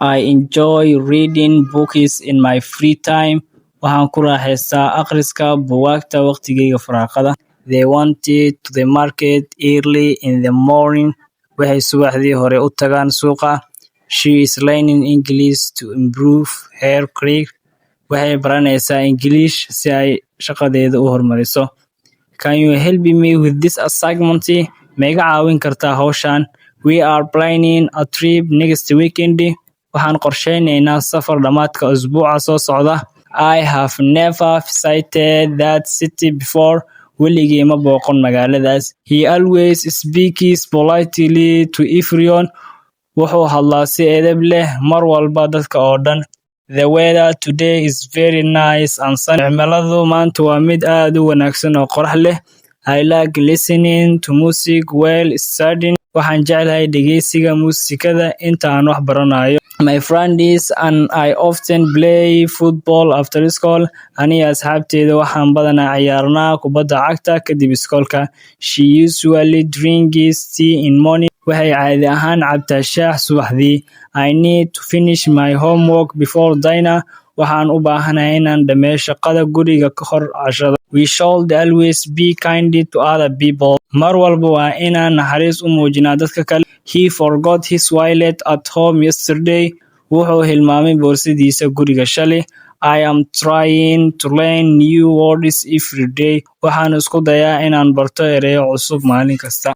I enjoy reading books in my free time. Waxaan ku raaxaystaa akhriska buugaagta waqtigeyga firaaqada. They wanted to the market early in the morning. Waxay subaxdii hore u tagaan suuqa. She is learning English to improve her career. Waxay baranaysaa English si ay shaqadeeda u horumariso. Can you help me with this assignment? Ma iga caawin kartaa hawshan? We are planning a trip next weekend. Waxaan qorsheynaynaa safar dhamaadka usbuuca soo socda. I have never visited that city before. Weligay ma booqan magaaladaas. He always speaks politely to everyone. Wuxuu hadlaa si edeb leh mar walba dadka oo dhan. The weather today is very nice and sunny. Cimiladu maanta waa mid aad u wanaagsan oo qorrax leh. I like listening to music while studying. Waxaan jeclahay dhegeysiga muusikada inta aan wax baranayo. My friends and I often play football after school. Aniga asxaabteyda waxaan badanaa ciyaarnaa kubadda cagta kadib iskoolka. She usually drinks tea in morning. Waxay caadi ahaan cabtaa shaah subaxdii. I need to finish my homework before dinner. Waxaan u baahanahay inaan dhameeyo shaqada guriga ka hor cashada. We should always be kind to other people. Mar walba waa inaan naxariis u muujinaa dadka kale. He forgot his wallet at home yesterday. Wuxuu hilmaamay boorsidiisa guriga shalay. I am trying to learn new words every day. Waxaan isku dayaa inaan barto ereyo cusub maalin kasta.